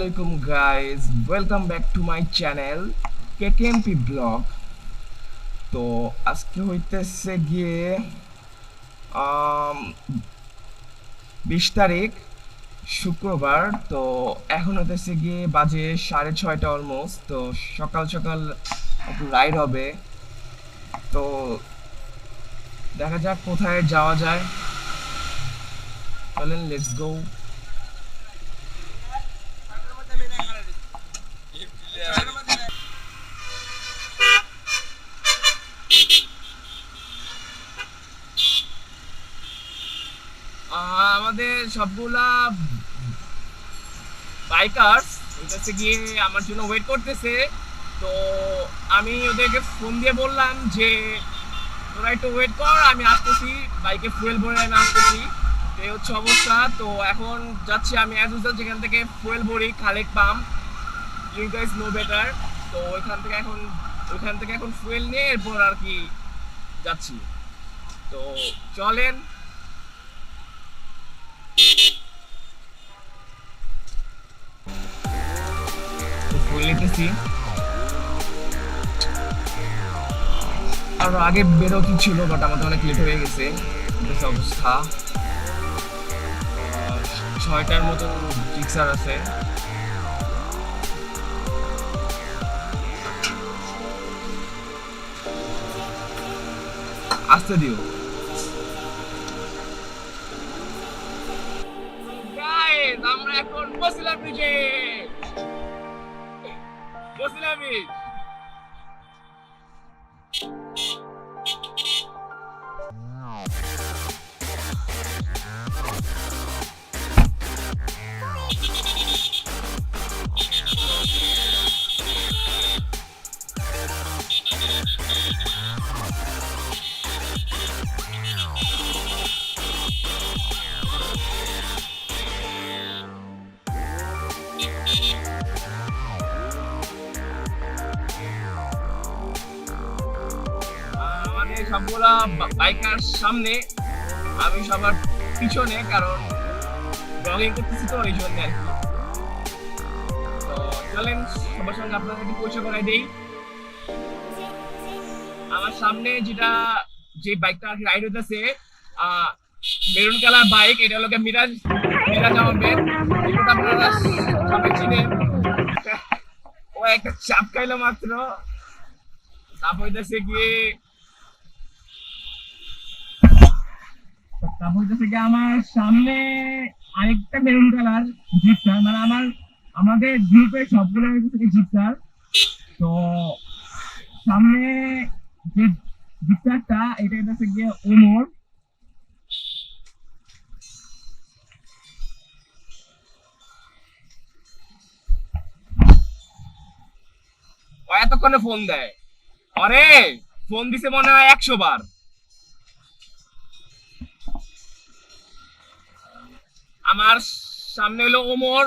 Assalamualaikum guys, welcome back to my channel KKMP blog. তো আজকে হইতেছে গিয়ে 20 তারিখ শুক্রবার। তো এখন হইতেছে গিয়ে বাজে 6:30 অলমোস্ট। তো সকাল সকাল একটু রাইড হবে। তো দেখা যাক কোথায় যাওয়া যায়। চলেন, লেটস গো। আমাদের সবগুলা বাইকার্স হইতেছে গিয়ে আমার জন্য ওয়েট করতেছে। তো আমি ওদেরকে ফোন দিয়ে বললাম যে তোরা একটু ওয়েট কর, আমি আসতেছি, বাইকে ফুয়েল ভরে আমি আসতেছি। তো এই হচ্ছে অবস্থা। তো এখন যাচ্ছি আমি অ্যাজ ইউজুয়াল যেখান থেকে ফুয়েল ভরি, Khalek pump, you guys know better. তো ওইখান থেকে এখন ফুয়েল নিয়ে এরপর আর কি যাচ্ছি। তো চলেন। ফুয়েল নিতেছি, আরো আগে বেরোতে ছিল বাট আমাদের অনেক লেট হয়ে গেছে। অবস্থা 6টার মতো জিক্সার আছে। আসতে দিও গাইস, আমরা এখন বসিলা ব্রিজে। বসিলা ব্রিজ সবগুলা বাইকার সামনে, আমি সবার পিছনে, কারণ ব্লগিং করতেছি তো এই জন্য আর কি। তো চলেন সবার সঙ্গে আপনাদের একটু পরিচয় করাই দেই। আমার সামনে যে বাইকটা আর কি রাইড হইতেছে, মেরুন কালার বাইক, এটা হলো মিরাজ মিরাজ আহমেদ। এটা আপনারা সবাই চিনেন। ও একটা চাপ খাইলো মাত্র। চাপ হইতেছে গিয়ে আমার সামনে আরেকটা মেরুন কালার জিক্সার, মানে আমাদের গ্রুপের সবগুলো জিক্সার। তো সামনে যে জিক্সারটা, এটা হচ্ছে গিয়ে ওমর। ও এতক্ষণে ফোন দেয়, আরে ফোন দিছে মনে হয় 100 বার। আমার সামনে হলো ওমর,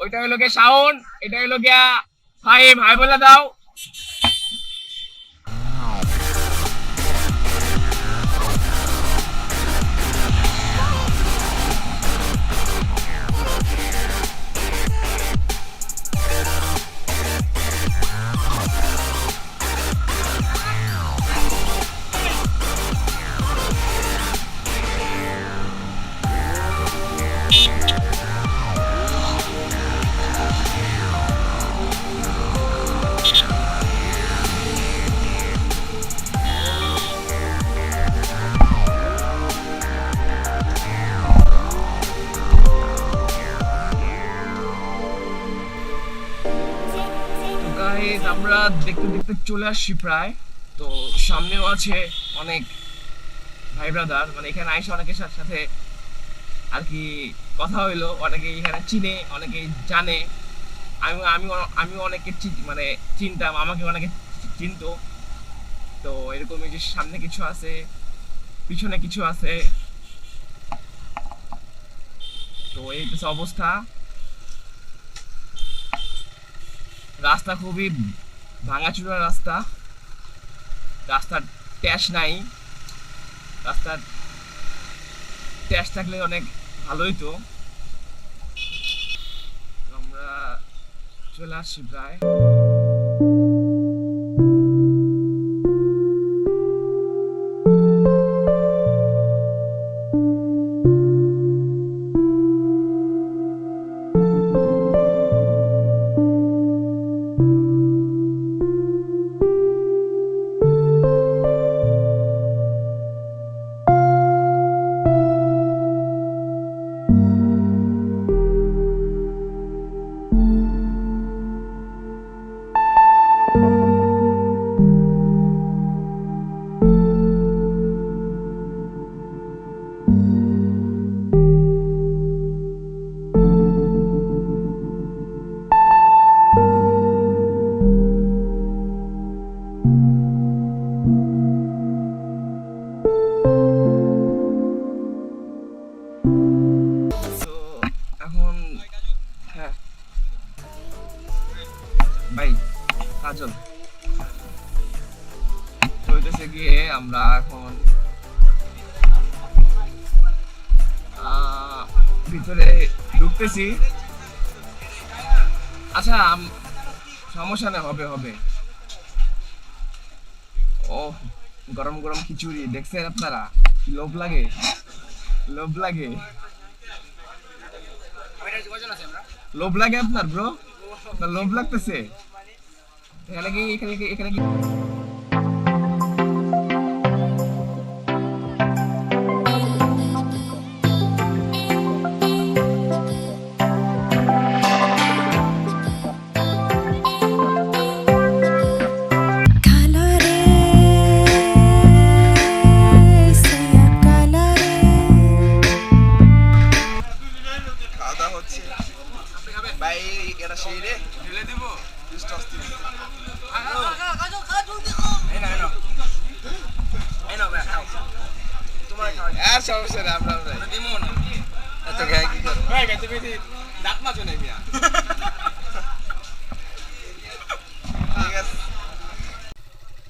ওইটা হলো গিয়ে শাওন, এটা হলো গিয়া ফাহিম। হাই বলে দাও। আমরা দেখতে দেখতে চলে আসছি প্রায়। তো সামনেও আছে অনেক ভাই ব্রাদার, মানে এখানে আইসা অনেকের সাথে আর কি কথা হইলো। অনেকে এখানে চিনে, অনেকে জানে। আমি আমি আমি অনেকে মানে চিনতাম, আমাকে অনেকে চিনতো। তো এরকমই যে সামনে কিছু আছে, পিছনে কিছু আছে। তো এই হচ্ছে অবস্থা। রাস্তা খুবই ভাঙাচুরা রাস্তা, রাস্তার ট্যাশ নাই। রাস্তার ট্যাশ থাকলে অনেক ভালোই তো। আমরা চলে আসছি প্রায়। এখন হ্যাঁ ভাই কাজল হইতেছে গিয়ে আমরা এখন ভিতরে ঢুকতেছি। আচ্ছা সমস্যা নেই, হবে হবে। ও গরম গরম খিচুড়ি দেখছেন আপনারা, লোভ লাগে লোভ লাগে লোভ লাগে আপনার ব্রো, আপনার লোভ লাগতেছে। এখানে কি এখানে কি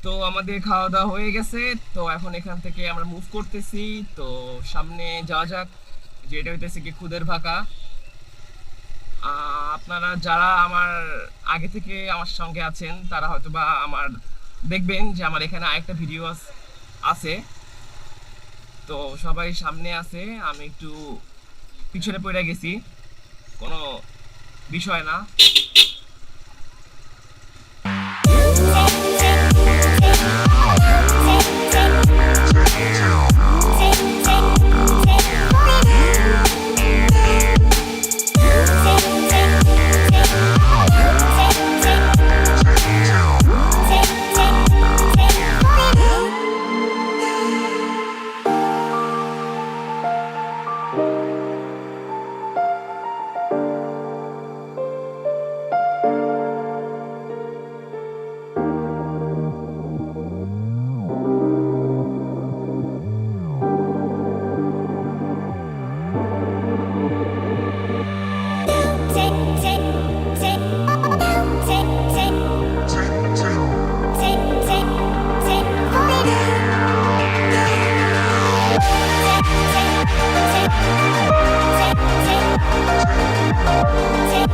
তো আমাদের খাওয়া দাওয়া হয়ে গেছে। তো এখন এখান থেকে আমরা মুভ করতেছি। তো সামনে যাওয়া যাক, যেটা হইতেছে কি খুদের ভাকা। আপনারা যারা আমার আগে থেকে আমার সঙ্গে আছেন তারা হয়তোবা আমার দেখবেন যে আমার এখানে আরেকটা ভিডিও আছে। তো সবাই সামনে আছে, আমি একটু পিছনে পড়ে গেছি, কোনো বিষয় না।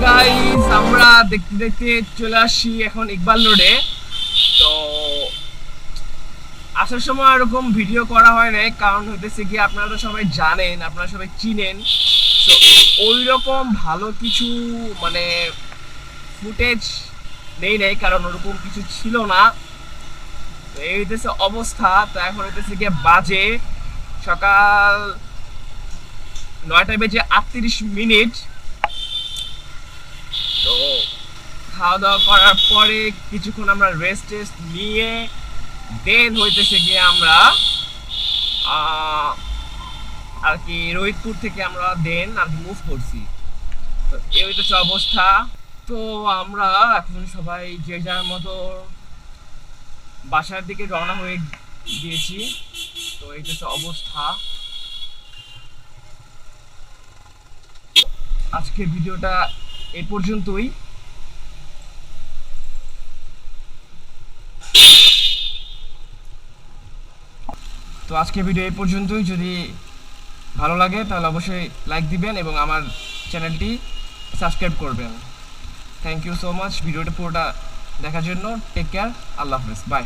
গাইস আমরা দেখতে দেখতে চলে আসি এখন ইকবাল রোডে। তো আসার সময় এরকম ভিডিও করা হয় না, কারণ হইতেছে কি আপনারা তো সবাই জানেন, আপনারা সবাই চিনেন। তো ওই রকম ভালো কিছু মানে ফুটেজ নেই, কারণ ওরকম কিছু ছিল না। তো এই হইতেছে অবস্থা। তো এখন হইতেছে গিয়ে বাজে সকাল 9:38। তো খাওয়া দাওয়া করার পরে কিছুক্ষণ আমরা রেস্ট নিয়ে দেন হইতেছে গিয়ে আমরা আর কি রোহিতপুর থেকে আমরা দেন আর মুভ করছি। তো এই হইতেছে অবস্থা। তো আমরা এখন সবাই যে যার মতো বাসার দিকে রওনা হয়ে গিয়েছি। তো এই হচ্ছে অবস্থা। আজকের ভিডিওটা এই পর্যন্তই। তো আজকের ভিডিও এই পর্যন্তই। যদি ভালো লাগে তাহলে অবশ্যই লাইক দিবেন এবং আমার চ্যানেলটি সাবস্ক্রাইব করবেন। থ্যাংক ইউ সো মাচ ভিডিওটা পুরোটা দেখার জন্য। টেক কেয়ার, আল্লাহ হাফেজ, বাই।